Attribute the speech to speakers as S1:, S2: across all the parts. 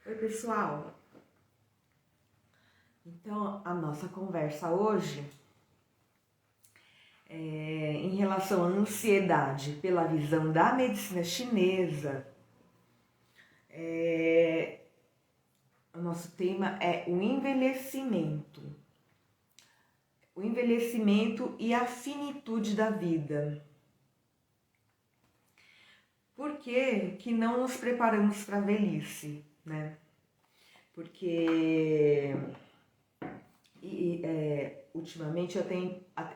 S1: Oi, pessoal! Então, a nossa conversa hoje é em relação à ansiedade pela visão da medicina chinesa. O nosso tema é o envelhecimento. O envelhecimento e a finitude da vida. Por que não nos preparamos para a velhice, né? Porque ultimamente eu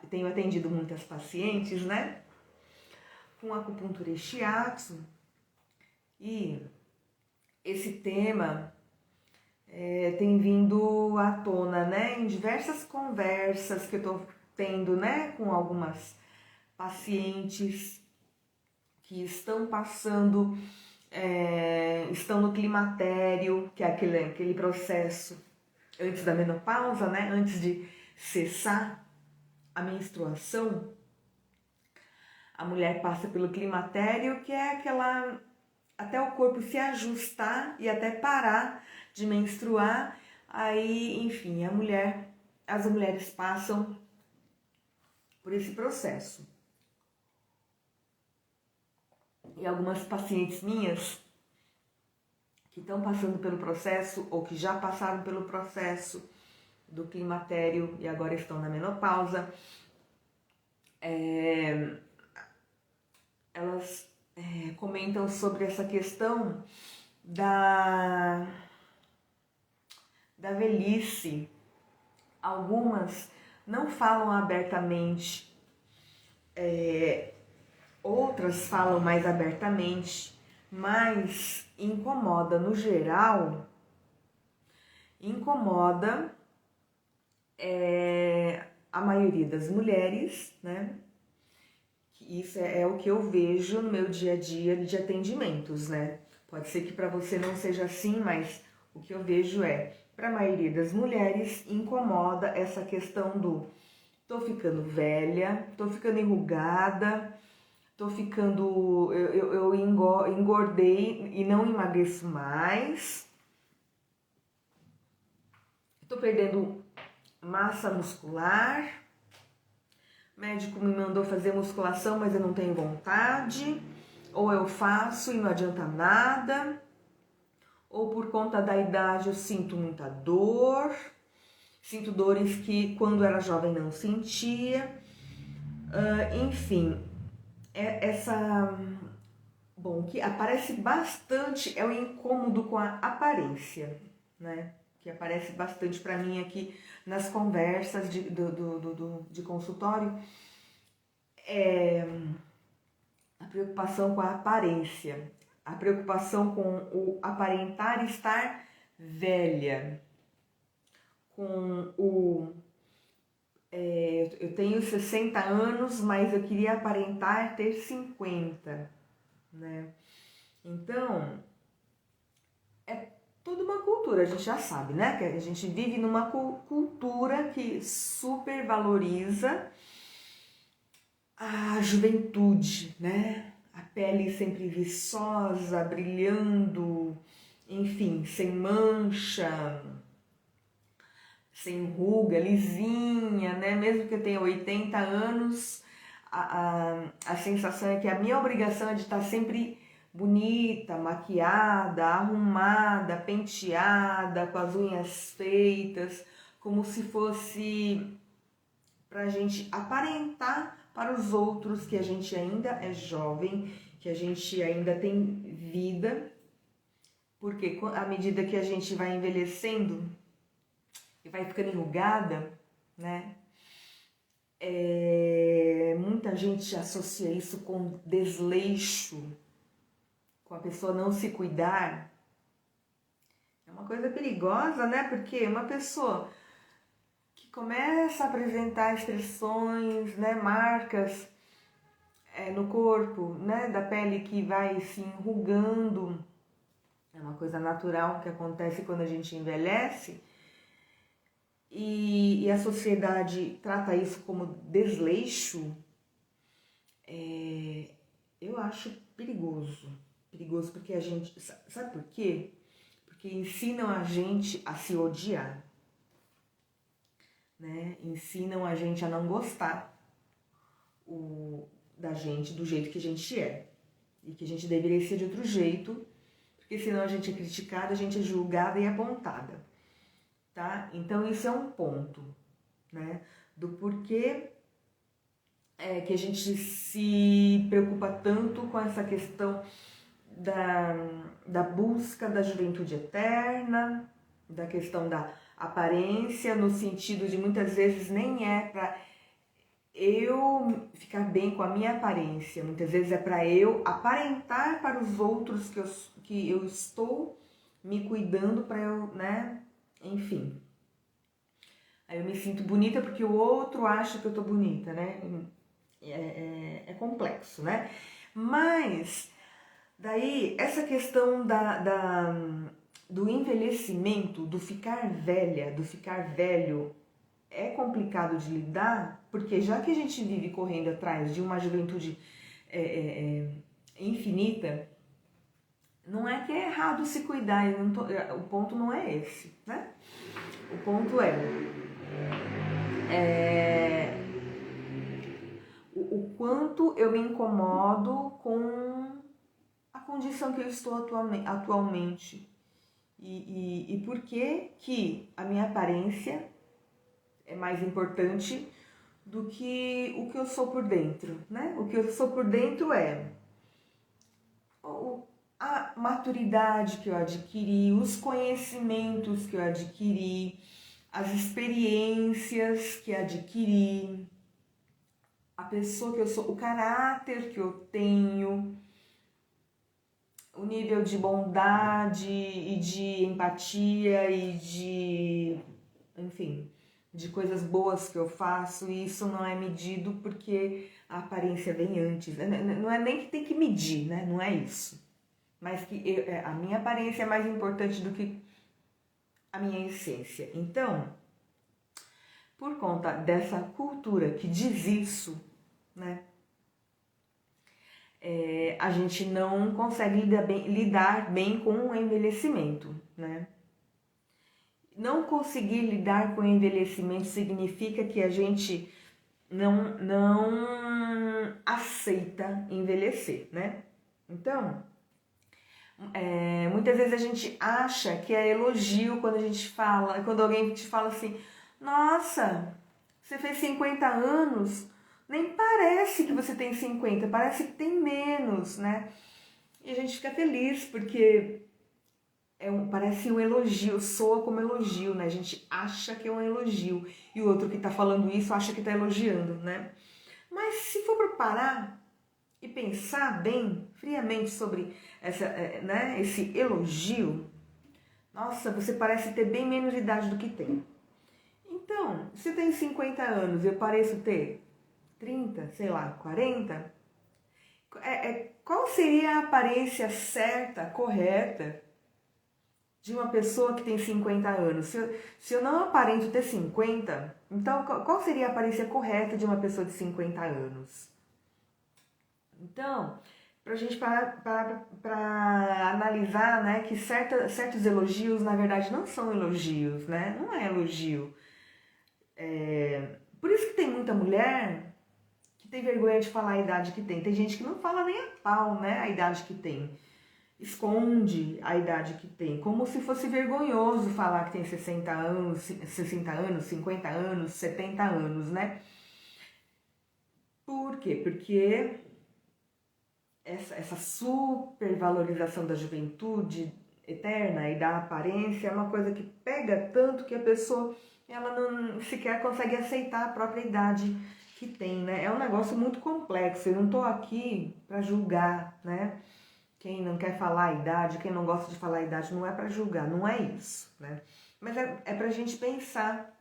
S1: tenho atendido muitas pacientes, né? Com acupuntura e shiatsu. E esse tema tem vindo à tona, né? Em diversas conversas que eu tô tendo, né? Com algumas pacientes que estão passando, estão no climatério, que é aquele processo antes da menopausa, né? Antes de cessar a menstruação, a mulher passa pelo climatério, que é aquela até o corpo se ajustar e até parar de menstruar. Aí, enfim, as mulheres passam por esse processo. E algumas pacientes minhas que estão passando pelo processo ou que já passaram pelo processo do climatério e agora estão na menopausa, elas comentam sobre essa questão da velhice. Algumas não falam abertamente, outras falam mais abertamente, mas incomoda no geral, incomoda a maioria das mulheres, né? Isso é o que eu vejo no meu dia a dia de atendimentos, né? Pode ser que para você não seja assim, mas o que eu vejo para a maioria das mulheres, incomoda essa questão do tô ficando velha, tô ficando enrugada, tô ficando, eu engordei e não emagreço mais, tô perdendo massa muscular, o médico me mandou fazer musculação, mas eu não tenho vontade, ou eu faço e não adianta nada, ou por conta da idade eu sinto muita dor, sinto dores que quando era jovem não sentia, enfim, Bom, o que aparece bastante é o incômodo com a aparência, né? Que aparece bastante para mim aqui nas conversas de consultório, a preocupação com a aparência, a preocupação com o aparentar estar velha, com o eu tenho 60 anos, mas eu queria aparentar ter 50, né? Então, é toda uma cultura, a gente já sabe, né? Que a gente vive numa cultura que supervaloriza a juventude, né? A pele sempre viçosa, brilhando, enfim, sem mancha, sem ruga, lisinha, né? Mesmo que eu tenha 80 anos, a sensação é que a minha obrigação é de estar sempre bonita, maquiada, arrumada, penteada, com as unhas feitas, como se fosse pra gente aparentar para os outros que a gente ainda é jovem, que a gente ainda tem vida, porque à medida que a gente vai envelhecendo e vai ficando enrugada, né? Muita gente associa isso com desleixo, com a pessoa não se cuidar. É uma coisa perigosa, né? Porque uma pessoa que começa a apresentar expressões, né, marcas no corpo, né, da pele que vai se enrugando, é uma coisa natural que acontece quando a gente envelhece, e a sociedade trata isso como desleixo. Eu acho perigoso porque a gente, sabe por quê? porque ensinam a gente a se odiar, né? Ensinam a gente a não gostar da gente, do jeito que a gente é. E que a gente deveria ser de outro jeito, porque senão a gente é criticada, a gente é julgada e apontada, tá? Então isso é um ponto, né? Do porquê que a gente se preocupa tanto com essa questão da busca da juventude eterna, da questão da aparência, no sentido de muitas vezes nem é para eu ficar bem com a minha aparência, muitas vezes é para eu aparentar para os outros que eu estou me cuidando para eu, né, enfim. Aí eu me sinto bonita porque o outro acha que eu tô bonita, né, é complexo, né, mas daí essa questão do envelhecimento, do ficar velha, do ficar velho, é complicado de lidar, porque já que a gente vive correndo atrás de uma juventude infinita, não é que é errado se cuidar, o ponto não é esse, né? O ponto o quanto eu me incomodo com a condição que eu estou atualmente e por que a minha aparência é mais importante do que o que eu sou por dentro, né? O que eu sou por dentro é a maturidade que eu adquiri, os conhecimentos que eu adquiri, as experiências que adquiri, a pessoa que eu sou, o caráter que eu tenho, o nível de bondade e de empatia e de, enfim, de coisas boas que eu faço, e isso não é medido porque a aparência vem antes. Não é nem que tem que medir, né? Não é isso. Mas que a minha aparência é mais importante do que a minha essência. Então, por conta dessa cultura que diz isso, né? A gente não consegue lidar bem com o envelhecimento, né? Não conseguir lidar com o envelhecimento significa que a gente não aceita envelhecer, né? Então, muitas vezes a gente acha que é elogio quando alguém te fala assim, nossa, você fez 50 anos, nem parece que você tem 50, parece que tem menos, né? E a gente fica feliz porque parece um elogio, soa como elogio, né? A gente acha que é um elogio e o outro que tá falando isso acha que tá elogiando, né? Mas se for para parar e pensar bem, friamente sobre esse elogio, nossa, você parece ter bem menos idade do que tem. Então, se tem 50 anos e eu pareço ter 30, sei lá, 40, qual seria a aparência certa, correta de uma pessoa que tem 50 anos? Se eu não aparento ter 50, então qual seria a aparência correta de uma pessoa de 50 anos? Então, pra gente para analisar, né, que certos elogios, na verdade, não são elogios, né? Não é elogio. Por isso que tem muita mulher que tem vergonha de falar a idade que tem. Tem gente que não fala nem a pau, né, a idade que tem. Esconde a idade que tem, como se fosse vergonhoso falar que tem 60 anos, 50 anos, 70 anos, né? Por quê? Porque essa supervalorização da juventude eterna e da aparência é uma coisa que pega tanto que a pessoa ela não sequer consegue aceitar a própria idade que tem, né? É um negócio muito complexo. Eu não tô aqui para julgar, né? Quem não quer falar a idade, quem não gosta de falar a idade, não é para julgar, não é isso, né? Mas é pra gente pensar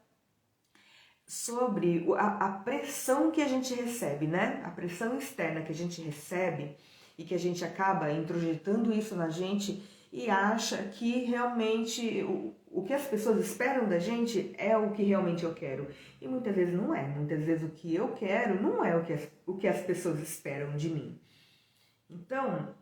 S1: sobre a pressão que a gente recebe, né? A pressão externa que a gente recebe e que a gente acaba introjetando isso na gente e acha que realmente o que as pessoas esperam da gente é o que realmente eu quero. E muitas vezes não é. Muitas vezes o que eu quero não é o que as pessoas esperam de mim. Então,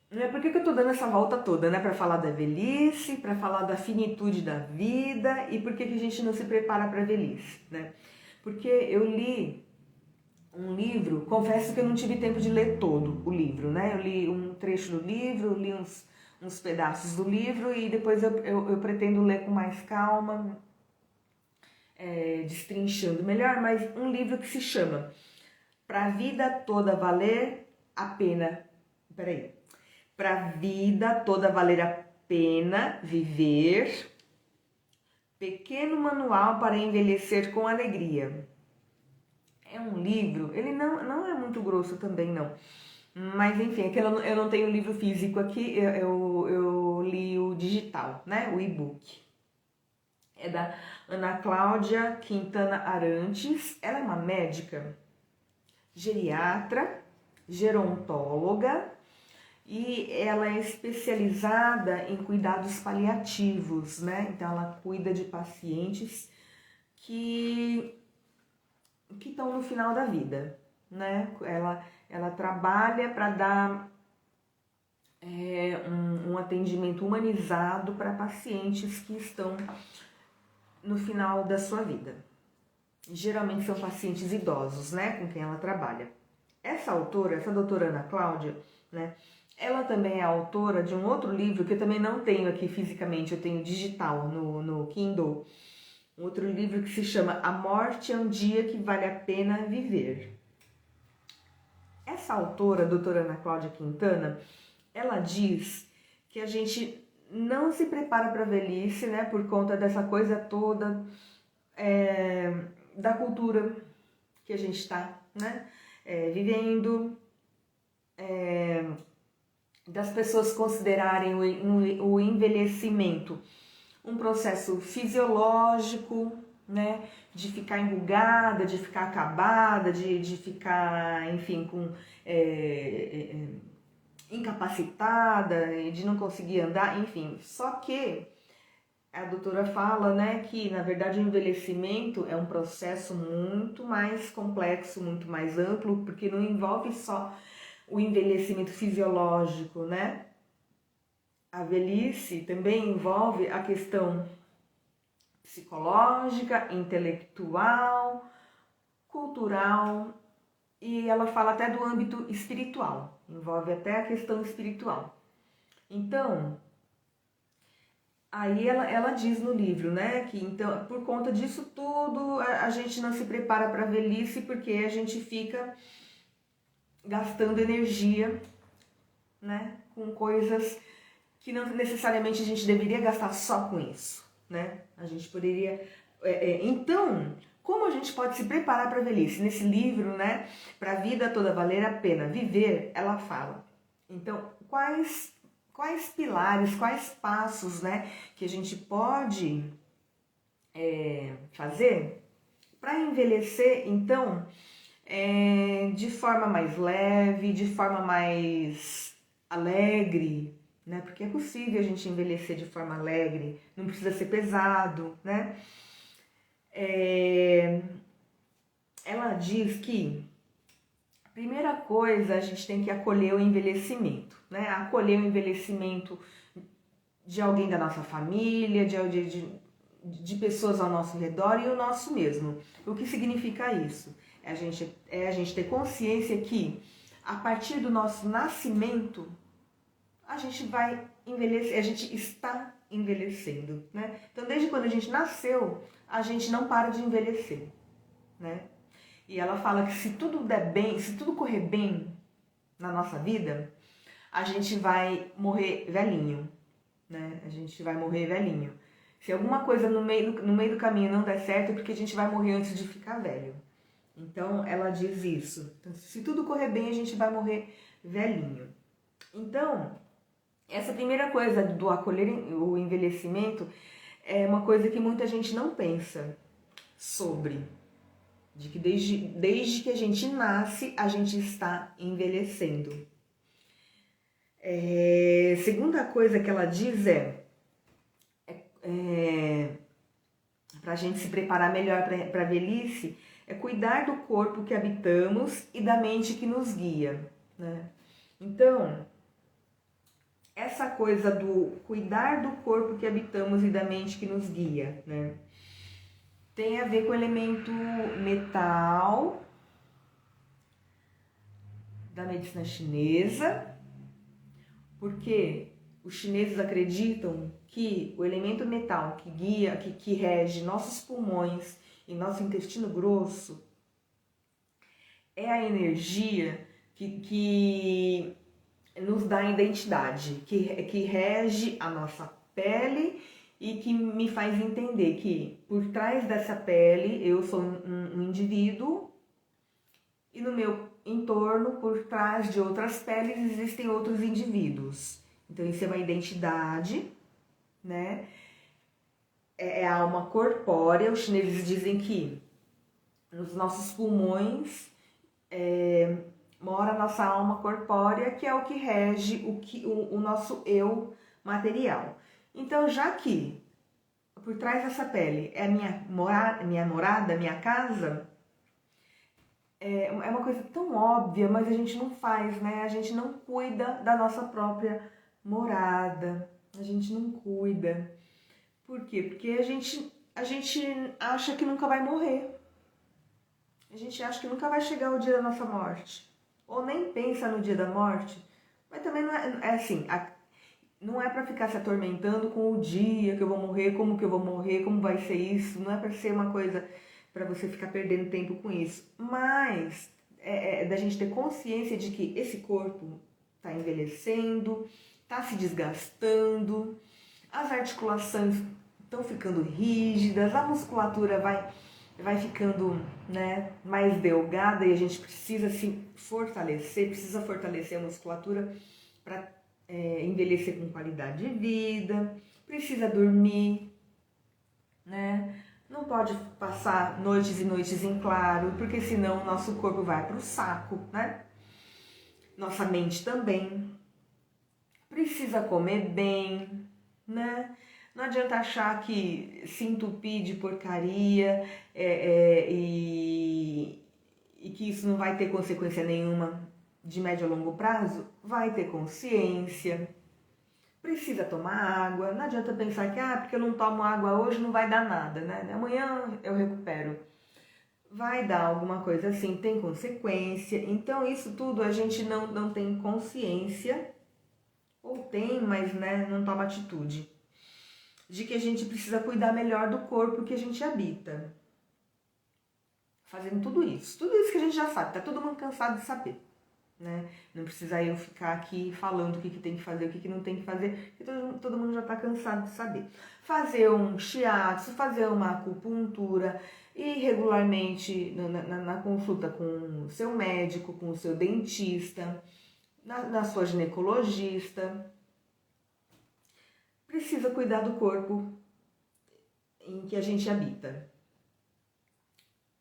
S1: não é que eu tô dando essa volta toda, né? Para falar da velhice, para falar da finitude da vida e por que a gente não se prepara para a velhice, né? Porque eu li um livro, confesso que eu não tive tempo de ler todo o livro, né? Eu li um trecho do livro, li uns pedaços do livro e depois eu pretendo ler com mais calma, destrinchando melhor, mas um livro que se chama Pra Vida Toda Valer a Pena... Peraí. Pra Vida Toda Valer a Pena Viver, Pequeno Manual para Envelhecer com Alegria. É um livro, ele não é muito grosso também não, mas enfim, é que eu não tenho o livro físico aqui, eu li o digital, né, o e-book. É da Ana Cláudia Quintana Arantes, ela é uma médica, geriatra, gerontóloga e ela é especializada em cuidados paliativos, né, então ela cuida de pacientes que estão no final da vida, né? Ela trabalha para dar um atendimento humanizado para pacientes que estão no final da sua vida. Geralmente são pacientes idosos, né? Com quem ela trabalha. Essa autora, essa doutora Ana Cláudia, né? Ela também é autora de um outro livro que eu também não tenho aqui fisicamente, eu tenho digital no Kindle. Outro livro que se chama A Morte é um Dia que Vale a Pena Viver. Essa autora, a doutora Ana Cláudia Quintana, ela diz que a gente não se prepara para a velhice, né, por conta dessa coisa toda da cultura que a gente está, né, vivendo, das pessoas considerarem o envelhecimento um processo fisiológico, né, de ficar enrugada, de ficar acabada, de ficar, enfim, incapacitada, de não conseguir andar, enfim. Só que a doutora fala, né, que na verdade o envelhecimento é um processo muito mais complexo, muito mais amplo, porque não envolve só o envelhecimento fisiológico, né? A velhice também envolve a questão psicológica, intelectual, cultural e ela fala até do âmbito espiritual, envolve até a questão espiritual. Então, aí ela diz no livro, né, que então, por conta disso tudo, a gente não se prepara para a velhice porque a gente fica gastando energia, né, com coisas que não necessariamente a gente deveria gastar só com isso, né? A gente poderia... Então, como a gente pode se preparar para a velhice? Nesse livro, né, Para a Vida Toda Valer a Pena Viver, ela fala. Então, quais pilares, quais passos, né, que a gente pode fazer para envelhecer, então, de forma mais leve, de forma mais alegre, né? Porque é possível a gente envelhecer de forma alegre, não precisa ser pesado, né? Ela diz que a primeira coisa a gente tem que acolher o envelhecimento, né? Acolher o envelhecimento de alguém da nossa família, de pessoas ao nosso redor e o nosso mesmo. O que significa isso? É a gente ter consciência que a partir do nosso nascimento a gente vai envelhecer, a gente está envelhecendo, né? Então, desde quando a gente nasceu, a gente não para de envelhecer, né? E ela fala que se tudo der bem, se tudo correr bem na nossa vida, a gente vai morrer velhinho, né? A gente vai morrer velhinho. Se alguma coisa no meio do caminho não der certo, é porque a gente vai morrer antes de ficar velho. Então, ela diz isso. Então, se tudo correr bem, a gente vai morrer velhinho. Então, essa primeira coisa do acolher o envelhecimento é uma coisa que muita gente não pensa sobre. De que desde que a gente nasce, a gente está envelhecendo. Segunda coisa que ela diz para a gente se preparar melhor para a velhice, é cuidar do corpo que habitamos e da mente que nos guia, né? Então, essa coisa do cuidar do corpo que habitamos e da mente que nos guia, né? Tem a ver com o elemento metal da medicina chinesa, porque os chineses acreditam que o elemento metal que guia, que rege nossos pulmões e nosso intestino grosso é a energia que nos dá identidade, que rege a nossa pele e que me faz entender que por trás dessa pele eu sou um indivíduo e no meu entorno, por trás de outras peles, existem outros indivíduos. Então isso é uma identidade, né? É a alma corpórea. Os chineses dizem que nos nossos pulmões mora a nossa alma corpórea, que é o que rege o nosso eu material. Então, já que por trás dessa pele é a minha morada, minha casa, é uma coisa tão óbvia, mas a gente não faz, né? A gente não cuida da nossa própria morada, a gente não cuida. Por quê? Porque a gente acha que nunca vai morrer. A gente acha que nunca vai chegar o dia da nossa morte. Ou nem pensa no dia da morte. Mas também não é assim, não é para ficar se atormentando com o dia que eu vou morrer, como que eu vou morrer, como vai ser isso. Não é para ser uma coisa para você ficar perdendo tempo com isso. Mas é da gente ter consciência de que esse corpo está envelhecendo, está se desgastando, as articulações estão ficando rígidas, a musculatura vai ficando, né, mais delgada e a gente precisa se fortalecer, precisa fortalecer a musculatura para envelhecer com qualidade de vida, precisa dormir, né? Não pode passar noites e noites em claro, porque senão o nosso corpo vai para o saco, né? Nossa mente também. Precisa comer bem, né? Não adianta achar que se entupir de porcaria e que isso não vai ter consequência nenhuma de médio a longo prazo. Vai ter consciência. Precisa tomar água. Não adianta pensar que porque eu não tomo água hoje não vai dar nada, né? Amanhã eu recupero. Vai dar alguma coisa assim, tem consequência. Então isso tudo a gente não tem consciência, ou tem, mas né, não toma atitude, de que a gente precisa cuidar melhor do corpo que a gente habita. Fazendo tudo isso que a gente já sabe, tá todo mundo cansado de saber, né? Não precisa eu ficar aqui falando o que tem que fazer, o que não tem que fazer, porque todo mundo já tá cansado de saber. Fazer um shiatsu, fazer uma acupuntura, ir regularmente na consulta com o seu médico, com o seu dentista, na sua ginecologista. Precisa cuidar do corpo em que a gente habita.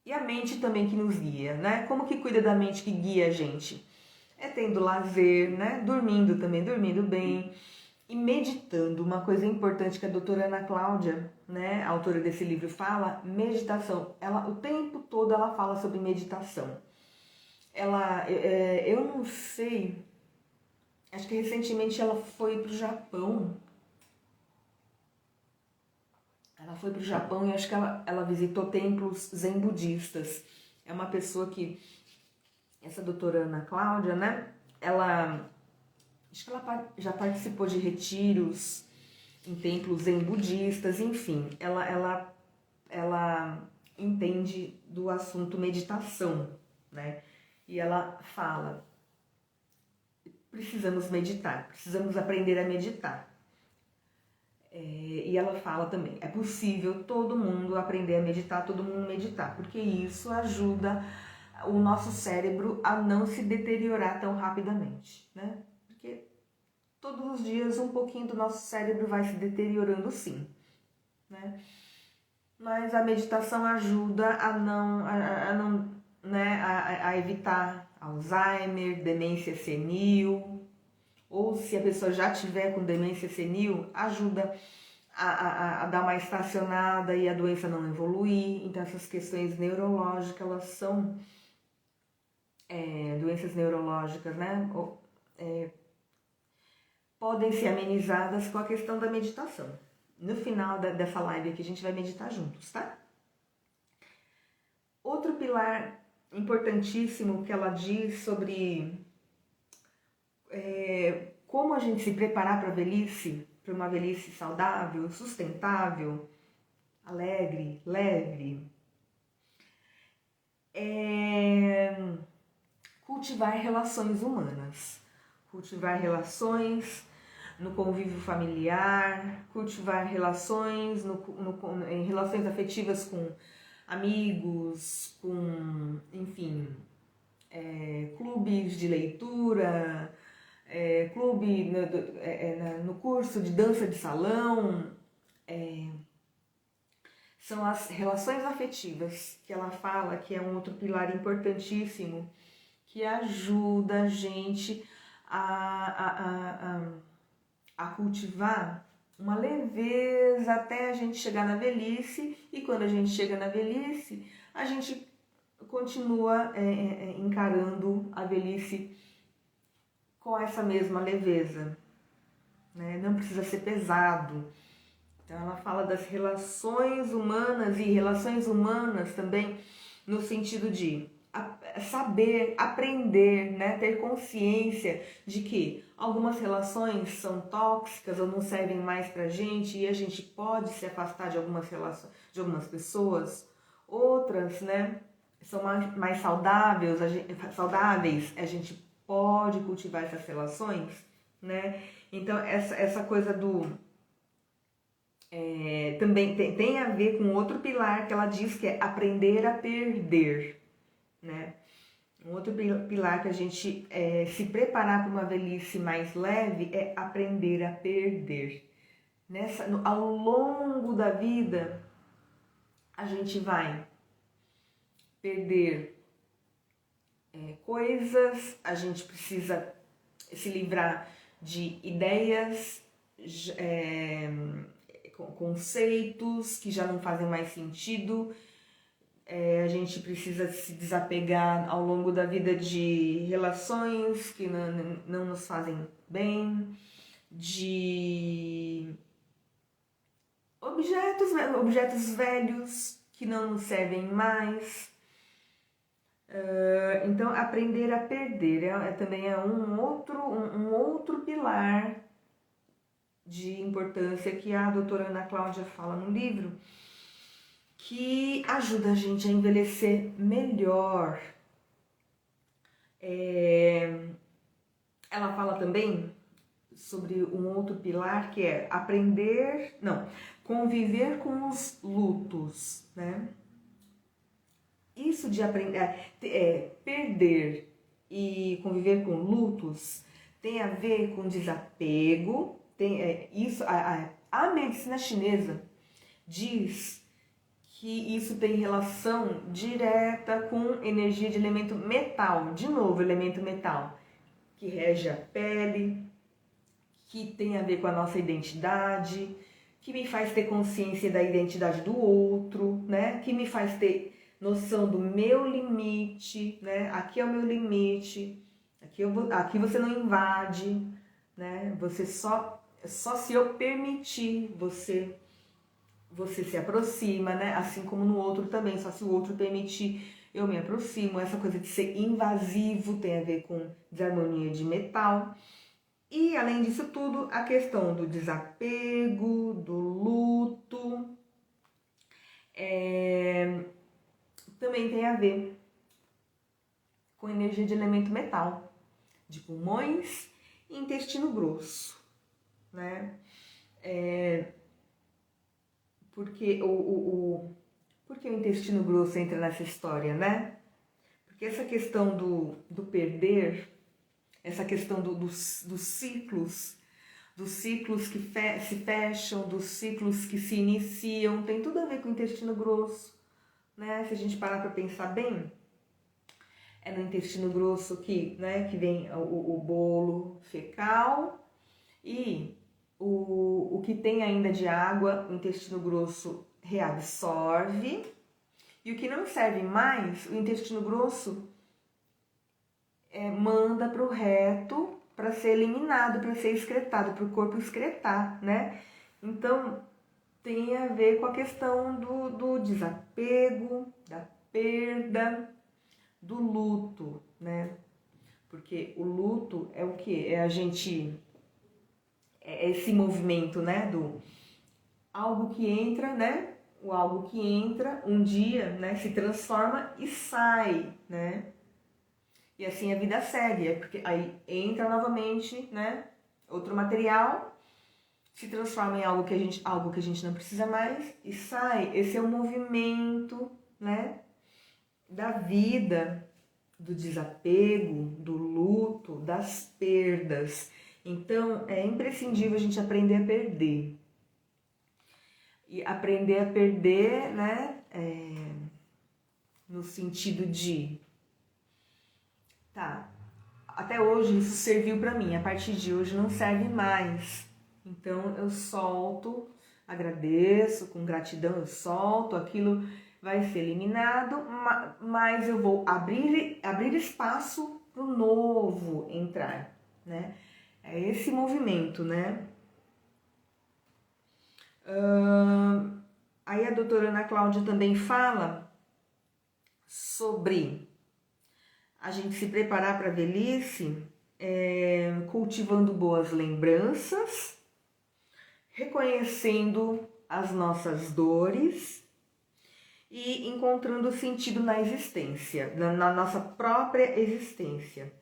S1: E a mente também que nos guia, né? Como que cuida da mente que guia a gente? É tendo lazer, né? Dormindo também, dormindo bem e meditando. Uma coisa importante que a doutora Ana Cláudia, né, a autora desse livro, fala, meditação. Ela, o tempo todo ela fala sobre meditação. Eu não sei, acho que recentemente ela foi pro Japão. Ela foi para o Japão e acho que ela visitou templos zen budistas. É uma pessoa que, essa doutora Ana Cláudia, né? Acho que ela já participou de retiros em templos zen budistas, enfim. Ela entende do assunto meditação, né? E ela fala, precisamos meditar, precisamos aprender a meditar. E ela fala também, é possível todo mundo aprender a meditar, todo mundo meditar, porque isso ajuda o nosso cérebro a não se deteriorar tão rapidamente, né? Porque todos os dias um pouquinho do nosso cérebro vai se deteriorando sim, né? Mas a meditação ajuda a evitar Alzheimer, demência senil, ou se a pessoa já tiver com demência senil, ajuda a dar uma estacionada e a doença não evoluir. Então essas questões neurológicas, elas são doenças neurológicas, né? podem ser amenizadas com a questão da meditação. No final dessa live aqui a gente vai meditar juntos, tá? Outro pilar importantíssimo que ela diz sobre como a gente se preparar para a velhice, para uma velhice saudável, sustentável, alegre, leve, cultivar relações humanas, cultivar relações no convívio familiar, cultivar relações em relações afetivas com amigos, com, enfim, clubes de leitura, clube no curso de dança de salão. São as relações afetivas que ela fala que é um outro pilar importantíssimo que ajuda a gente a cultivar uma leveza até a gente chegar na velhice, e quando a gente chega na velhice, a gente continua encarando a velhice com essa mesma leveza, né? Não precisa ser pesado. Então ela fala das relações humanas, e relações humanas também no sentido de saber, aprender, né? Ter consciência de que algumas relações são tóxicas ou não servem mais pra gente, e a gente pode se afastar de algumas relações, de algumas pessoas. Outras, né, são mais saudáveis, a gente pode cultivar essas relações, né? Então essa coisa do também tem a ver com outro pilar que ela diz que é aprender a perder, né? Um outro pilar que a gente se preparar para uma velhice mais leve é aprender a perder. Ao longo da vida, a gente vai perder coisas, a gente precisa se livrar de ideias, conceitos que já não fazem mais sentido. A gente precisa se desapegar ao longo da vida de relações que não nos fazem bem, de objetos velhos que não nos servem mais. Então, aprender a perder também é um outro pilar de importância que a doutora Ana Cláudia fala no livro, que ajuda a gente a envelhecer melhor. Ela fala também sobre um outro pilar que é conviver com os lutos, né? Isso de aprender, perder e conviver com lutos tem a ver com desapego. A medicina chinesa diz que isso tem relação direta com energia de elemento metal. De novo, elemento metal, que rege a pele, que tem a ver com a nossa identidade, que me faz ter consciência da identidade do outro, né? Que me faz ter noção do meu limite, né? Aqui é o meu limite, aqui você não invade, né? Você só se eu permitir, você se aproxima, né? Assim como no outro também, só se o outro permitir, eu me aproximo. Essa coisa de ser invasivo tem a ver com desarmonia de metal. E além disso tudo, a questão do desapego, do luto, também tem a ver com energia de elemento metal, de pulmões e intestino grosso, né? Porque porque o intestino grosso entra nessa história, né? Porque essa questão do perder, essa questão dos ciclos que se fecham, dos ciclos que se iniciam, tem tudo a ver com o intestino grosso, né? Se a gente parar para pensar bem, é no intestino grosso que vem o bolo fecal, e o que tem ainda de água, o intestino grosso reabsorve, e o que não serve mais, o intestino grosso manda para o reto, para ser eliminado, para ser excretado, para o corpo excretar, né? Então, tem a ver com a questão do desapego, da perda, do luto, né? Porque o luto é o quê? É a gente... É esse movimento, né? Do algo que entra, né? O algo que entra um dia, né? Se transforma e sai, né? E assim a vida segue, porque aí entra novamente, né? Outro material, se transforma em algo que a gente não precisa mais e sai. Esse é o movimento, né? Da vida, do desapego, do luto, das perdas. Então, é imprescindível a gente aprender a perder. E aprender a perder, né? No sentido de... Tá, até hoje isso serviu para mim, a partir de hoje não serve mais. Então eu solto, agradeço, com gratidão eu solto, aquilo vai ser eliminado, mas eu vou abrir espaço para o novo entrar, né? É esse movimento, né? Aí a doutora Ana Cláudia também fala sobre a gente se preparar para a velhice, cultivando boas lembranças, reconhecendo as nossas dores e encontrando sentido na existência, na nossa própria existência.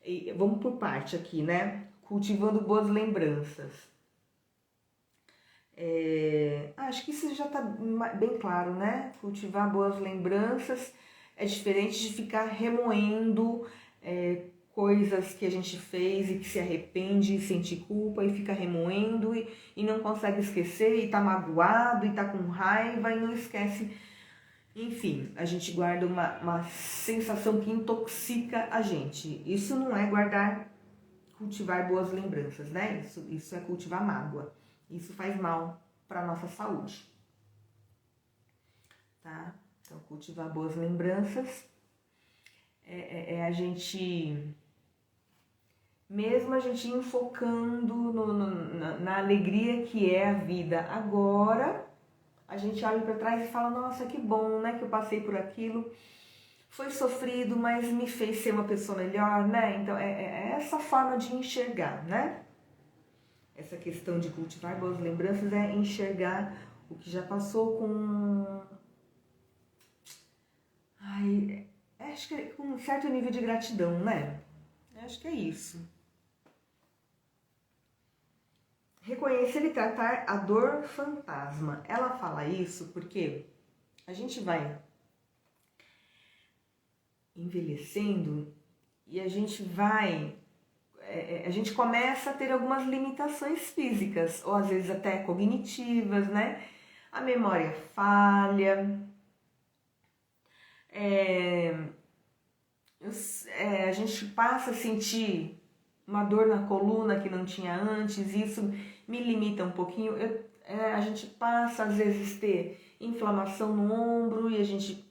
S1: E vamos por parte aqui, né? Cultivando boas lembranças. Acho que isso já está bem claro, né? Cultivar boas lembranças é diferente de ficar remoendo coisas que a gente fez e que se arrepende e sente culpa e fica remoendo e não consegue esquecer e tá magoado e tá com raiva e não esquece. Enfim, a gente guarda uma sensação que intoxica a gente. Isso não é cultivar boas lembranças, né? Isso é cultivar mágoa. Isso faz mal para nossa saúde. Tá? Então, cultivar boas lembranças é a gente, mesmo a gente enfocando na alegria que é a vida agora, a gente olha para trás e fala, nossa, que bom, né, que eu passei por aquilo, foi sofrido, mas me fez ser uma pessoa melhor, né? Então, é essa forma de enxergar, né? Essa questão de cultivar boas lembranças é enxergar o que já passou com... acho que é com um certo nível de gratidão, né? Acho que é isso. Reconhecer e tratar a dor fantasma. Ela fala isso porque a gente vai envelhecendo e a gente a gente começa a ter algumas limitações físicas, ou às vezes até cognitivas, né? A memória falha, a gente passa a sentir uma dor na coluna que não tinha antes, isso me limita um pouquinho. A gente passa às vezes ter inflamação no ombro e a gente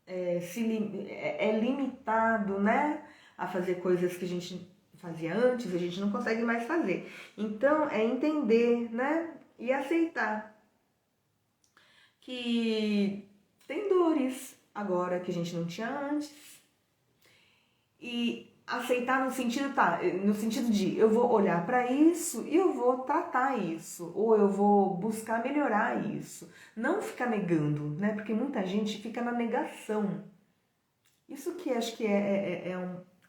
S1: é limitado, né, a fazer coisas que a gente fazia antes, a gente não consegue mais fazer. Então é entender, né, e aceitar que tem dores agora que a gente não tinha antes. E aceitar no sentido de eu vou olhar para isso e eu vou tratar isso, ou eu vou buscar melhorar isso. Não ficar negando, né? Porque muita gente fica na negação. Isso que acho que é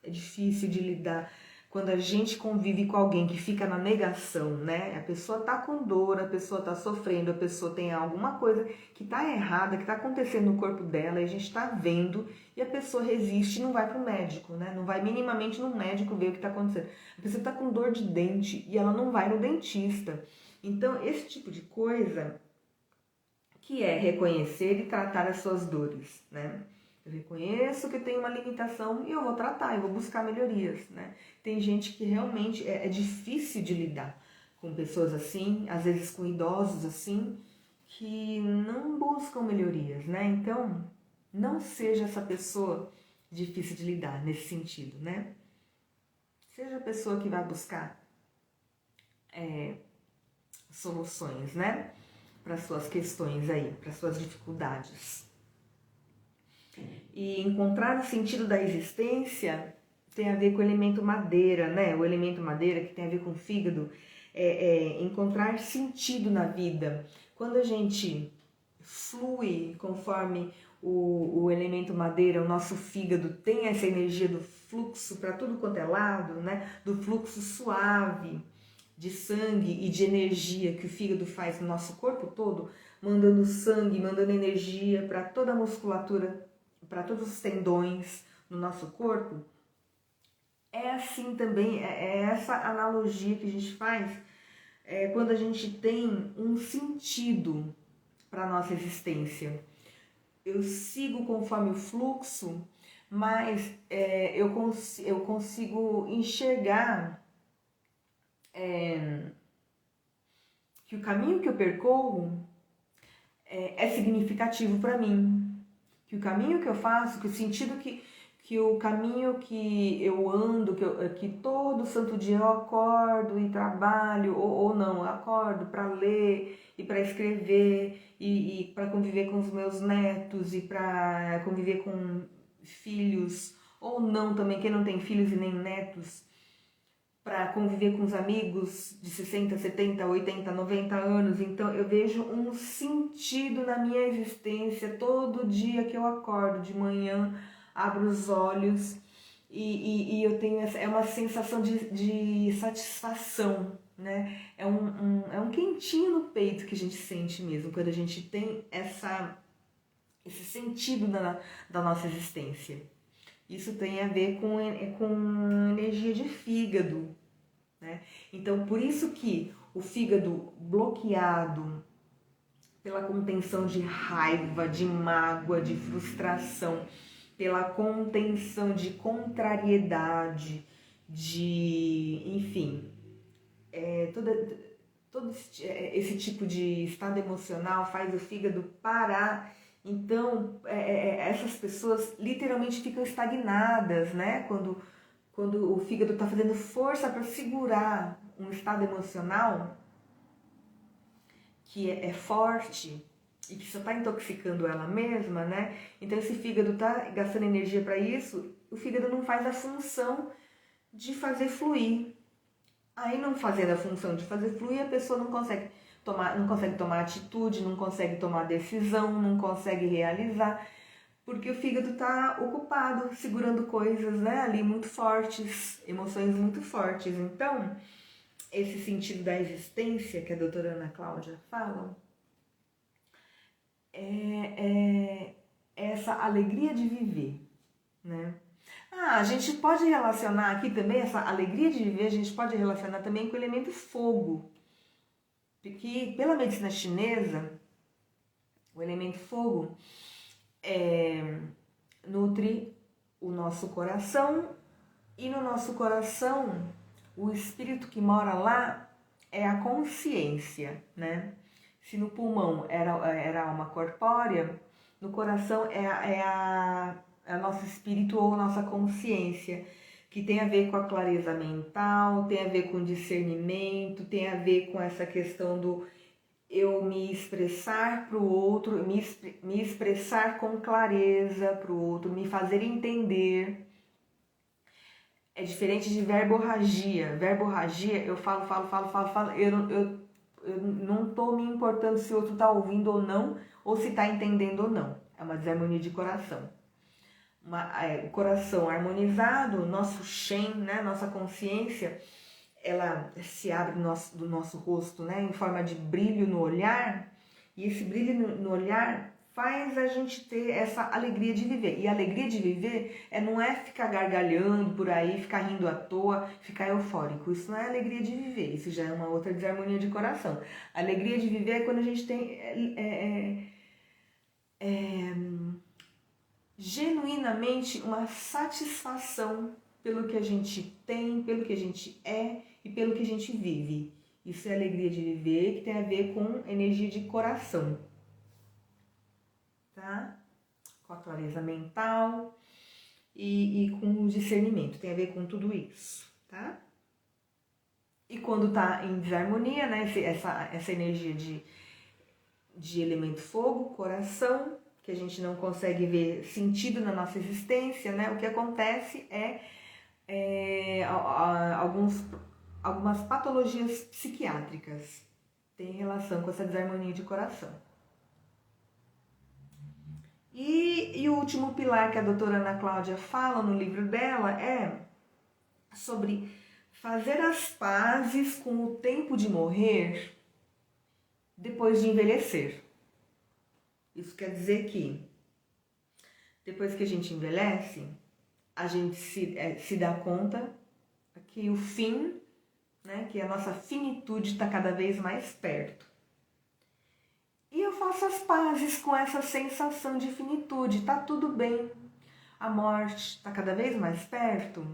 S1: difícil de lidar quando a gente convive com alguém que fica na negação, né? A pessoa tá com dor, a pessoa tá sofrendo, a pessoa tem alguma coisa que tá errada, que tá acontecendo no corpo dela, e a gente tá vendo, e a pessoa resiste e não vai pro médico, né? Não vai minimamente no médico ver o que tá acontecendo. A pessoa tá com dor de dente e ela não vai no dentista. Então, esse tipo de coisa que é reconhecer e tratar as suas dores, né? Eu reconheço que eu tenho uma limitação e eu vou tratar, eu vou buscar melhorias, né? Tem gente que realmente é difícil de lidar com pessoas assim, às vezes com idosos assim, que não buscam melhorias, né? Então, não seja essa pessoa difícil de lidar nesse sentido, né? Seja a pessoa que vai buscar soluções, né? Para suas questões aí, para suas dificuldades. E encontrar o sentido da existência tem a ver com o elemento madeira, né? O elemento madeira que tem a ver com o fígado, encontrar sentido na vida. Quando a gente flui conforme o elemento madeira, o nosso fígado tem essa energia do fluxo para tudo quanto é lado, né? Do fluxo suave de sangue e de energia que o fígado faz no nosso corpo todo, mandando sangue, mandando energia para toda a musculatura, para todos os tendões no nosso corpo. É assim também, é essa analogia que a gente faz quando a gente tem um sentido para a nossa existência. Eu sigo conforme o fluxo, mas eu consigo enxergar que o caminho que eu percorro é significativo para mim, que o caminho que eu faço, que o sentido que o caminho que eu ando, que todo santo dia eu acordo e trabalho, ou não, eu acordo para ler e para escrever e para conviver com os meus netos e para conviver com filhos, ou não também, quem não tem filhos e nem netos, para conviver com os amigos de 60, 70, 80, 90 anos. Então eu vejo um sentido na minha existência todo dia que eu acordo de manhã, abro os olhos e eu tenho uma sensação de satisfação, né? É um quentinho no peito que a gente sente mesmo quando a gente tem esse sentido da nossa existência. Isso tem a ver com energia de fígado, né? Então, por isso que o fígado bloqueado pela contenção de raiva, de mágoa, de frustração, pela contenção de contrariedade, enfim, todo esse tipo de estado emocional faz o fígado parar. Então, essas pessoas literalmente ficam estagnadas, né? Quando o fígado está fazendo força para segurar um estado emocional que é forte e que só está intoxicando ela mesma, né? Então, esse fígado está gastando energia para isso, o fígado não faz a função de fazer fluir. Aí, não fazendo a função de fazer fluir, a pessoa não consegue tomar atitude, não consegue tomar decisão, não consegue realizar, porque o fígado está ocupado, segurando coisas, né, ali muito fortes, emoções muito fortes. Então, esse sentido da existência que a doutora Ana Cláudia fala, é essa alegria de viver, né? A gente pode relacionar aqui também, essa alegria de viver, a gente pode relacionar também com o elemento fogo, porque pela medicina chinesa, o elemento fogo nutre o nosso coração, e no nosso coração, o espírito que mora lá é a consciência, né? Se no pulmão era a alma corpórea, no coração é nosso espírito ou nossa consciência, que tem a ver com a clareza mental, tem a ver com discernimento, tem a ver com essa questão do eu me expressar para o outro, me expressar com clareza para o outro, me fazer entender. É diferente de verborragia. Verborragia, eu falo, eu não estou me importando se o outro está ouvindo ou não, ou se está entendendo ou não. É uma desarmonia de coração. O coração harmonizado, nosso Shen, né, nossa consciência, ela se abre do nosso rosto, né, em forma de brilho no olhar, e esse brilho no olhar faz a gente ter essa alegria de viver. E a alegria de viver não é ficar gargalhando por aí, ficar rindo à toa, ficar eufórico. Isso não é alegria de viver, isso já é uma outra desarmonia de coração. A alegria de viver é quando a gente tem genuinamente uma satisfação pelo que a gente tem, pelo que a gente é e pelo que a gente vive. Isso é alegria de viver, que tem a ver com energia de coração, tá? Com a clareza mental e com o discernimento, tem a ver com tudo isso. tá? E quando tá em desarmonia, né, essa energia de elemento fogo, coração, que a gente não consegue ver sentido na nossa existência, né? O que acontece algumas patologias psiquiátricas têm relação com essa desarmonia de coração. E o último pilar que a doutora Ana Cláudia fala no livro dela é sobre fazer as pazes com o tempo de morrer depois de envelhecer. Isso quer dizer que depois que a gente envelhece, a gente se dá conta que o fim, né, que a nossa finitude está cada vez mais perto. E eu faço as pazes com essa sensação de finitude, tá tudo bem, a morte está cada vez mais perto.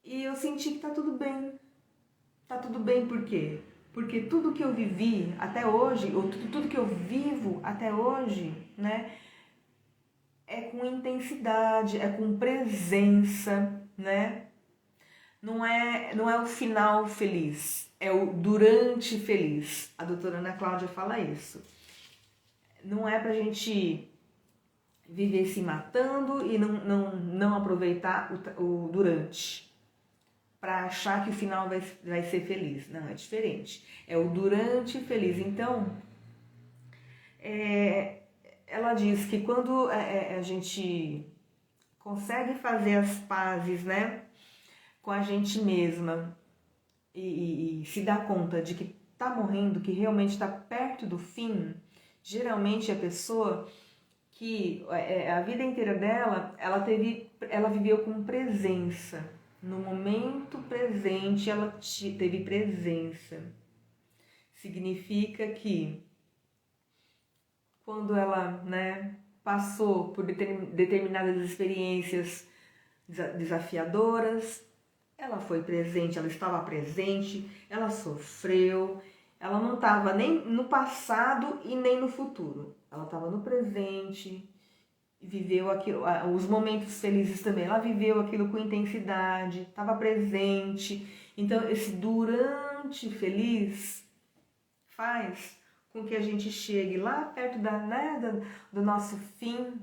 S1: E eu senti que tá tudo bem. Tá tudo bem por quê? Porque tudo que eu vivi até hoje, ou tudo que eu vivo até hoje, né, é com intensidade, é com presença, né? Não é o final feliz, é o durante feliz. A doutora Ana Cláudia fala isso. Não é pra gente viver se matando e não aproveitar o durante, para achar que o final vai ser feliz. Não, é diferente. É o durante feliz. Então, ela diz que quando a gente consegue fazer as pazes, né, com a gente mesma e se dá conta de que tá morrendo, que realmente está perto do fim, geralmente a pessoa que a vida inteira dela, ela viveu com presença. No momento presente, ela teve presença. Significa que quando ela, né, passou por determinadas experiências desafiadoras, ela foi presente, ela estava presente, ela sofreu, ela não estava nem no passado e nem no futuro, ela estava no presente, viveu aquilo, os momentos felizes também, ela viveu aquilo com intensidade, estava presente. Então esse durante feliz faz com que a gente chegue lá perto do nosso fim,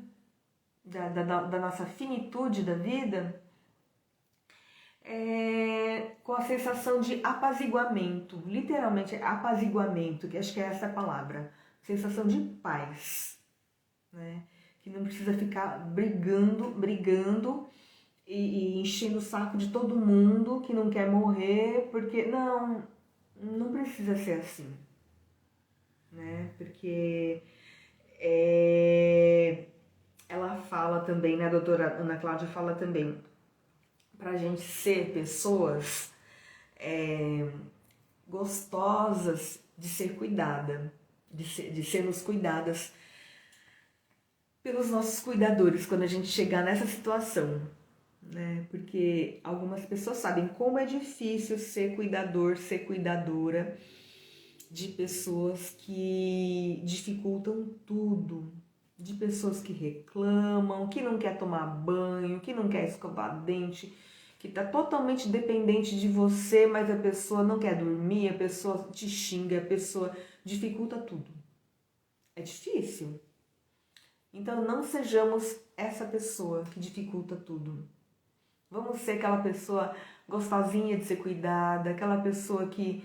S1: da nossa finitude da vida, com a sensação de apaziguamento, literalmente apaziguamento, que acho que é essa a palavra, sensação de paz, né? Que não precisa ficar brigando e enchendo o saco de todo mundo que não quer morrer, porque não precisa ser assim, né? Porque ela fala também, né, a doutora Ana Cláudia fala também, pra gente ser pessoas gostosas de ser cuidada, de sermos cuidadas pelos nossos cuidadores quando a gente chegar nessa situação, né? Porque algumas pessoas sabem como é difícil ser cuidador, ser cuidadora de pessoas que dificultam tudo, de pessoas que reclamam, que não quer tomar banho, que não quer escovar dente, que está totalmente dependente de você, mas a pessoa não quer dormir, a pessoa te xinga, a pessoa dificulta tudo. É difícil. Então não sejamos essa pessoa que dificulta tudo. Vamos ser aquela pessoa gostosinha de ser cuidada, aquela pessoa que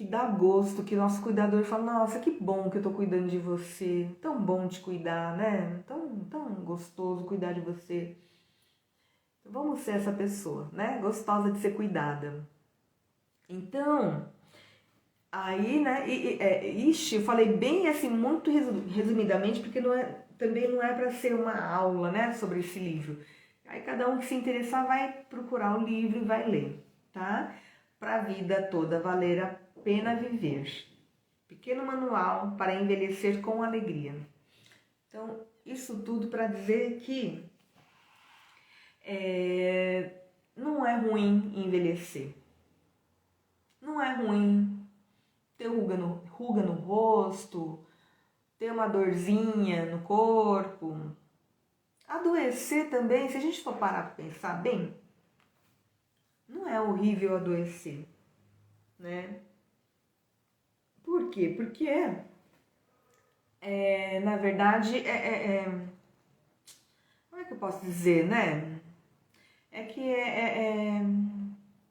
S1: dá gosto, que nosso cuidador fala, nossa, que bom que eu tô cuidando de você, tão bom te cuidar, né? Tão gostoso cuidar de você. Então, vamos ser essa pessoa, né? Gostosa de ser cuidada. Então, aí, né, eu falei bem assim, muito resumidamente, porque também não é para ser uma aula, né, sobre esse livro. Aí cada um que se interessar vai procurar o livro e vai ler, tá? Para a vida toda valer a pena viver. Pequeno manual para envelhecer com alegria. Então, isso tudo para dizer que não é ruim envelhecer. Não é ruim ter ruga no rosto, ter uma dorzinha no corpo. Adoecer também, se a gente for parar para pensar bem, Não é horrível adoecer, né? Por quê? Porque, na verdade, como é que eu posso dizer, né? É que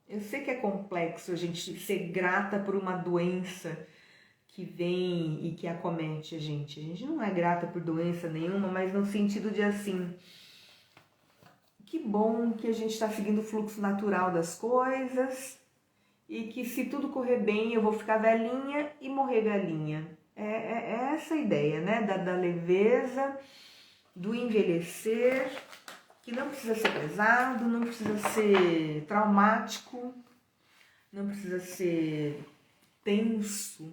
S1: eu sei que é complexo a gente ser grata por uma doença que vem e que acomete a gente. A gente não é grata por doença nenhuma, mas no sentido de assim, que bom que a gente está seguindo o fluxo natural das coisas e que se tudo correr bem eu vou ficar velhinha e morrer velhinha. É essa a ideia, né? Da leveza, do envelhecer, que não precisa ser pesado, não precisa ser traumático, não precisa ser tenso.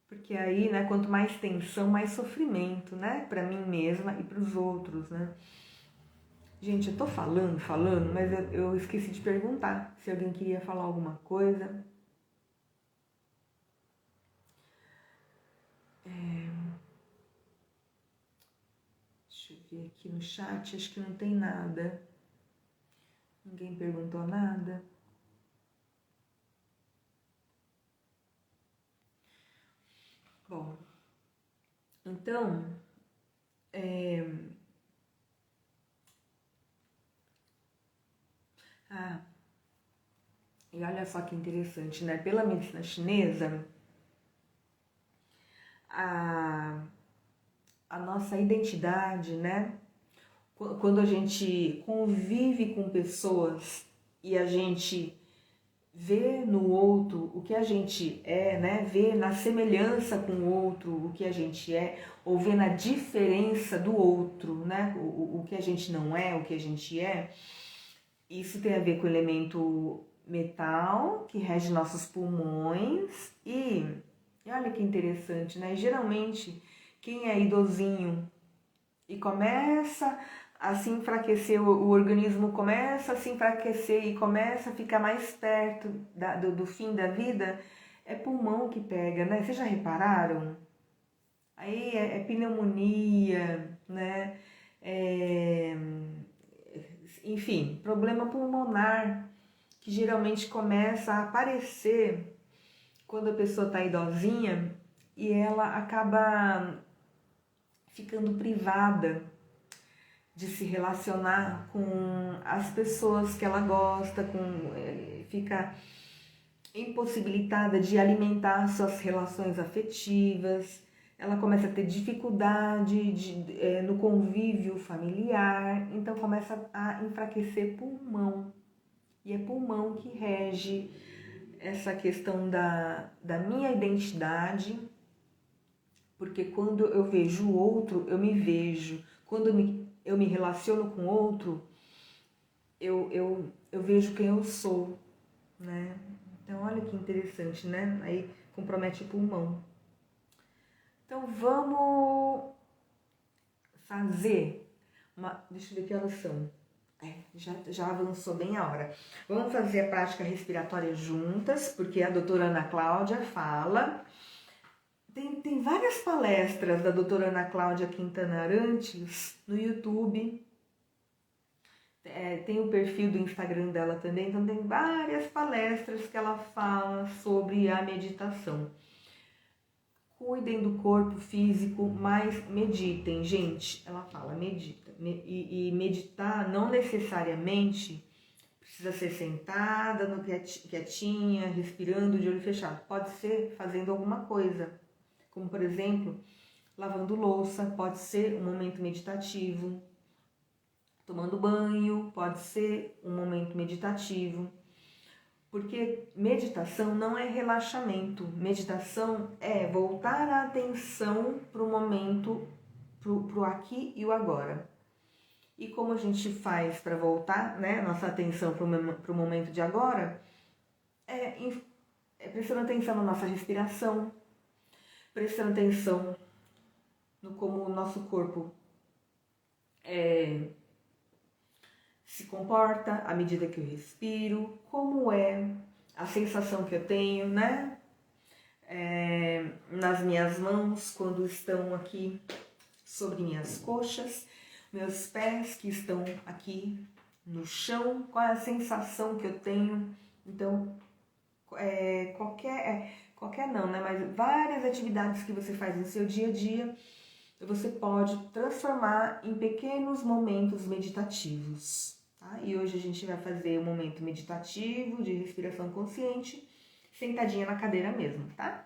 S1: Porque aí, né, quanto mais tensão, mais sofrimento, né? Pra mim mesma e pros outros, né? Gente, eu tô falando, mas eu esqueci de perguntar se alguém queria falar alguma coisa. Deixa eu ver aqui no chat, acho que não tem nada. Ninguém perguntou nada. Bom, então, e olha só que interessante, né? Pela medicina chinesa, a nossa identidade, né? Quando a gente convive com pessoas e a gente vê no outro o que a gente é, né? Vê na semelhança com o outro o que a gente é, ou vê na diferença do outro, né? O que a gente não é, o que a gente é. Isso tem a ver com o elemento metal, que rege nossos pulmões. E olha que interessante, né? Geralmente, quem é idosinho e começa a se enfraquecer, o organismo começa a se enfraquecer e começa a ficar mais perto do fim da vida, é pulmão que pega, né? Vocês já repararam? Aí é pneumonia, né? Enfim, problema pulmonar que geralmente começa a aparecer quando a pessoa está idosinha e ela acaba ficando privada de se relacionar com as pessoas que ela gosta, fica impossibilitada de alimentar suas relações afetivas, ela começa a ter dificuldade no convívio familiar, então começa a enfraquecer pulmão. E é pulmão que rege essa questão da minha identidade, porque quando eu vejo o outro, eu me vejo. Quando eu me relaciono com o outro, eu vejo quem eu sou, né? Então, olha que interessante, né? Aí compromete o pulmão. Então, vamos fazer uma... Deixa eu ver que horas são. Já avançou bem a hora. Vamos fazer a prática respiratória juntas, porque a doutora Ana Cláudia fala. Tem várias palestras da doutora Ana Cláudia Quintana Arantes no YouTube. Tem o perfil do Instagram dela também, então tem várias palestras que ela fala sobre a meditação. Cuidem do corpo físico, mas meditem, gente. Ela fala, medita. E meditar não necessariamente precisa ser sentada, quietinha, respirando, de olho fechado. Pode ser fazendo alguma coisa, como por exemplo, lavando louça, pode ser um momento meditativo. Tomando banho, pode ser um momento meditativo. Porque meditação não é relaxamento. Meditação é voltar a atenção para o momento, para o aqui e o agora. E como a gente faz para voltar, né, nossa atenção para o momento de agora? Prestando atenção na nossa respiração, prestando atenção no como o nosso corpo se comporta à medida que eu respiro, como é a sensação que eu tenho, né? Nas minhas mãos, quando estão aqui sobre minhas coxas, meus pés que estão aqui no chão, qual é a sensação que eu tenho. Então, qualquer não, né? Mas várias atividades que você faz no seu dia a dia, você pode transformar em pequenos momentos meditativos. Tá? E hoje a gente vai fazer um momento meditativo de respiração consciente, sentadinha na cadeira mesmo, tá?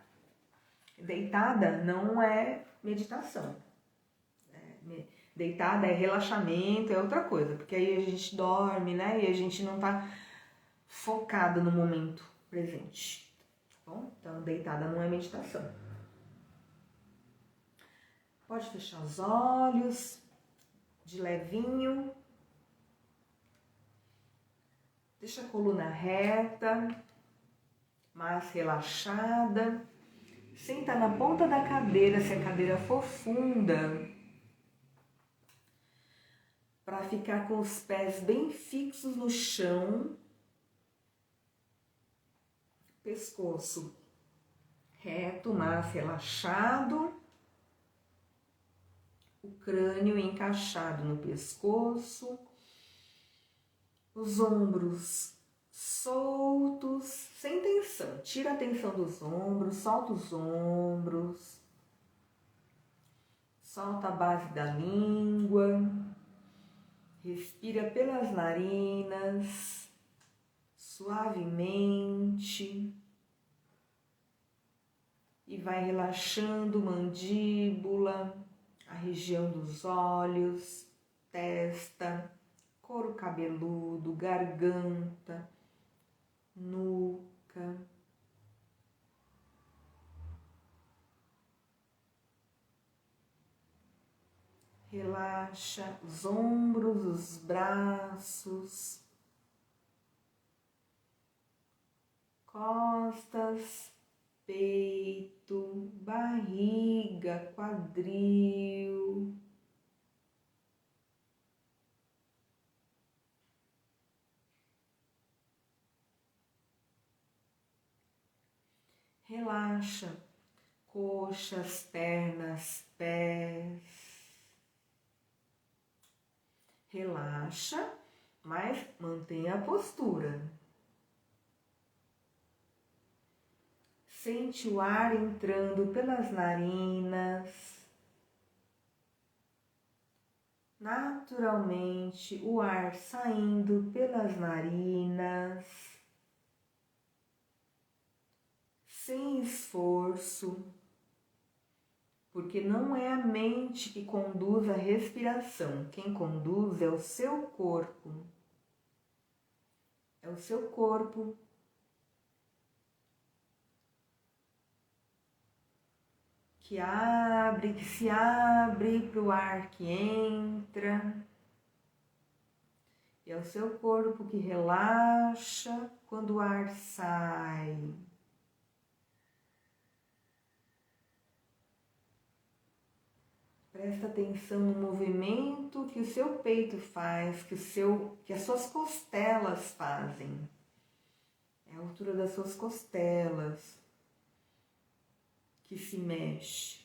S1: Deitada não é meditação. Deitada é relaxamento, é outra coisa, porque aí a gente dorme, né? E a gente não tá focado no momento presente. Tá bom? Então, deitada não é meditação. Pode fechar os olhos de levinho. Deixa a coluna reta, mais relaxada. Senta na ponta da cadeira, se a cadeira for funda, para ficar com os pés bem fixos no chão. Pescoço reto, mas relaxado. O crânio encaixado no pescoço. Os ombros soltos, sem tensão. Tira a tensão dos ombros, solta os ombros. Solta a base da língua. Respira pelas narinas, suavemente. E vai relaxando mandíbula, a região dos olhos, testa, couro cabeludo, garganta, nuca. Relaxa os ombros, os braços, costas, peito, barriga, quadril. Relaxa coxas, pernas, pés. Relaxa, mas mantenha a postura. Sente o ar entrando pelas narinas. Naturalmente, o ar saindo pelas narinas. Sem esforço, porque não é a mente que conduz a respiração. Quem conduz é o seu corpo. É o seu corpo que se abre para o ar que entra. E é o seu corpo que relaxa quando o ar sai. Presta atenção no movimento que o seu peito faz, que as suas costelas fazem. É a altura das suas costelas que se mexe.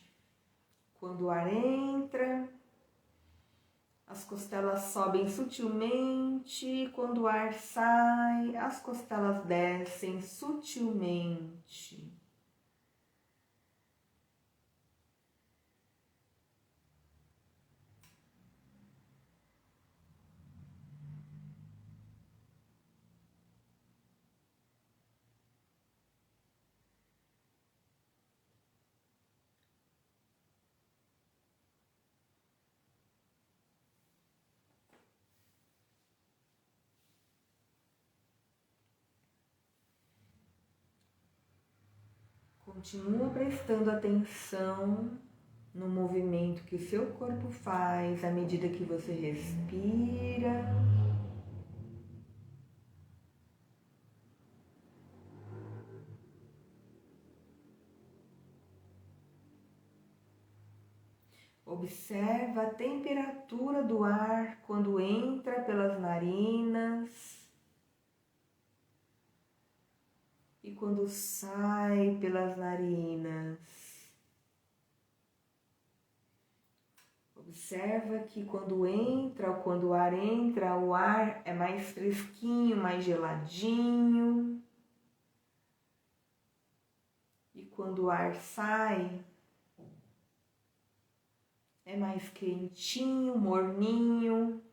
S1: Quando o ar entra, as costelas sobem sutilmente. Quando o ar sai, as costelas descem sutilmente. Continua prestando atenção no movimento que o seu corpo faz à medida que você respira. Observa a temperatura do ar quando entra pelas narinas e quando sai pelas narinas. Observa que quando entra ou quando o ar entra, o ar é mais fresquinho, mais geladinho. E quando o ar sai, é mais quentinho, morninho.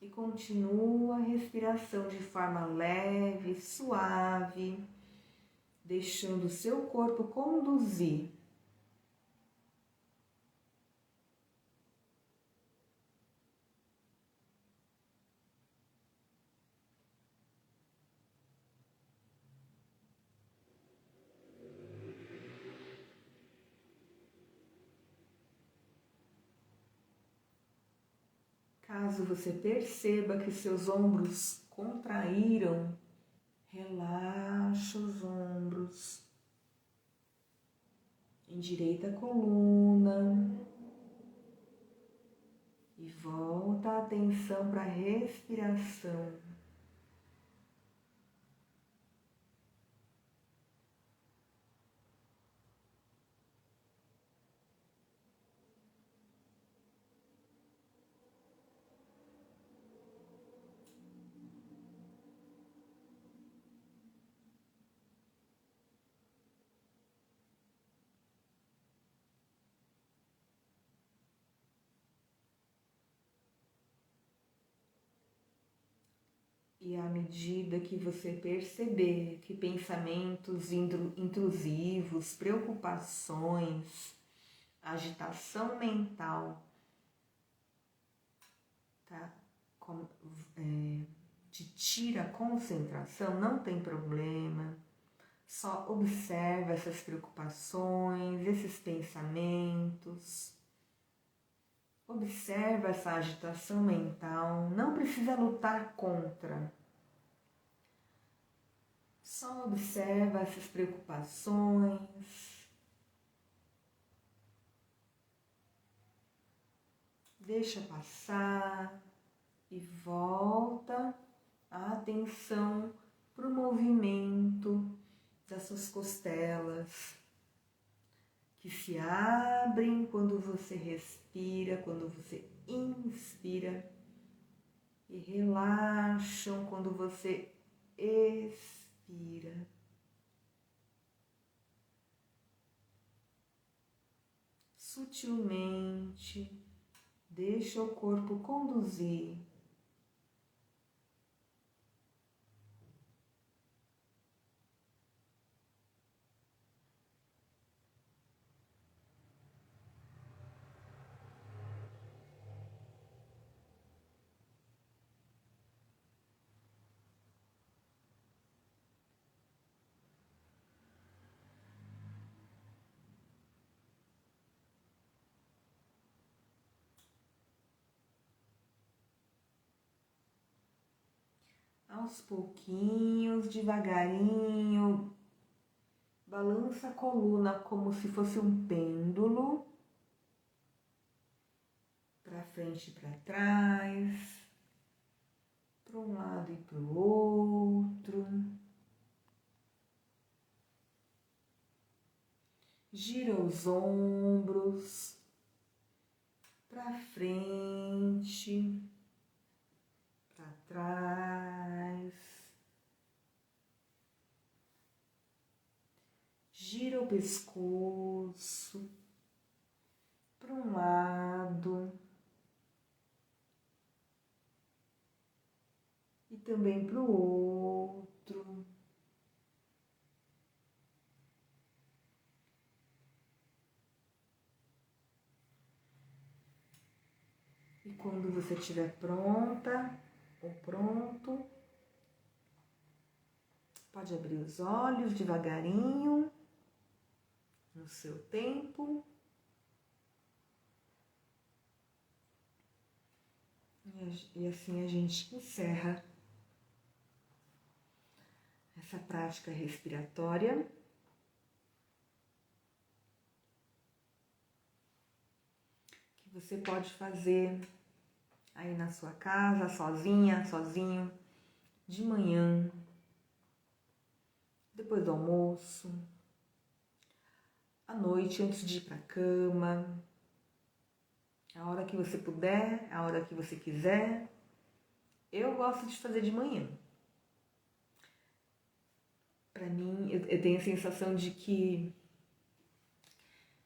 S1: E continua a respiração de forma leve, suave, deixando o seu corpo conduzir. Caso você perceba que seus ombros contraíram, relaxa os ombros, endireita a coluna e volta a atenção para a respiração. E à medida que você perceber que pensamentos intrusivos, preocupações, agitação mental, tá? Te tira a concentração, não tem problema. Só observa essas preocupações, esses pensamentos. Observa essa agitação mental, não precisa lutar contra. Só observa essas preocupações. Deixa passar e volta a atenção para o movimento das suas costelas, que se abrem quando você respira, quando você inspira, e relaxam quando você expira. Sutilmente, deixa o corpo conduzir. Aos pouquinhos, devagarinho, balança a coluna como se fosse um pêndulo, para frente e para trás, para um lado e para o outro. Gira os ombros para frente, para trás. Gira o pescoço para um lado e também para o outro. E quando você estiver pronta ou pronto, pode abrir os olhos devagarinho, no seu tempo. E assim a gente encerra essa prática respiratória. Que você pode fazer aí na sua casa, sozinha, sozinho, de manhã, depois do almoço, à noite antes de ir para a cama, a hora que você puder, a hora que você quiser. Eu gosto de fazer de manhã. Para mim, eu tenho a sensação de que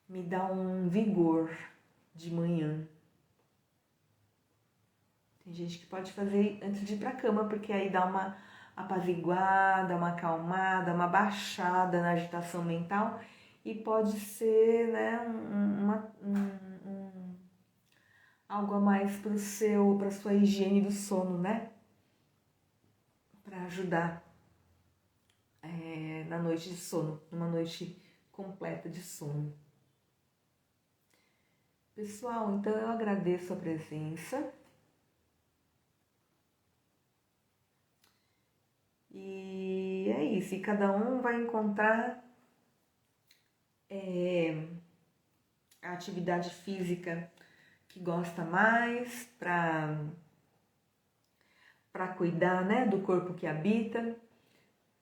S1: me dá um vigor de manhã. Tem gente que pode fazer antes de ir para a cama, porque aí dá uma apaziguada, uma acalmada, uma baixada na agitação mental e pode ser, né, algo a mais para sua higiene do sono, né? Para ajudar na noite de sono, numa noite completa de sono. Pessoal, então eu agradeço a presença. E é isso, e cada um vai encontrar a atividade física que gosta mais para cuidar, né, do corpo que habita,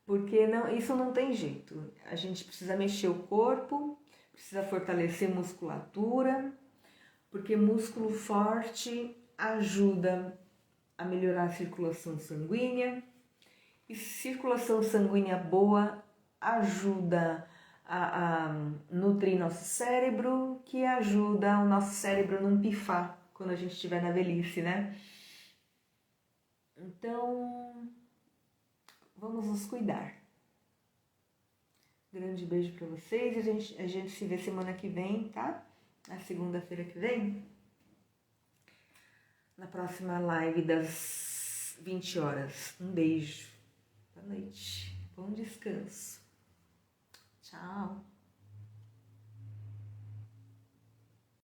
S1: porque isso não tem jeito. A gente precisa mexer o corpo, precisa fortalecer musculatura, porque músculo forte ajuda a melhorar a circulação sanguínea, e circulação sanguínea boa ajuda a nutrir nosso cérebro, que ajuda o nosso cérebro a não pifar quando a gente estiver na velhice, né? Então, vamos nos cuidar. Grande beijo para vocês e a gente se vê semana que vem, tá? Na segunda-feira que vem. Na próxima live das 20 horas. Um beijo. Boa noite. Bom descanso. Tchau.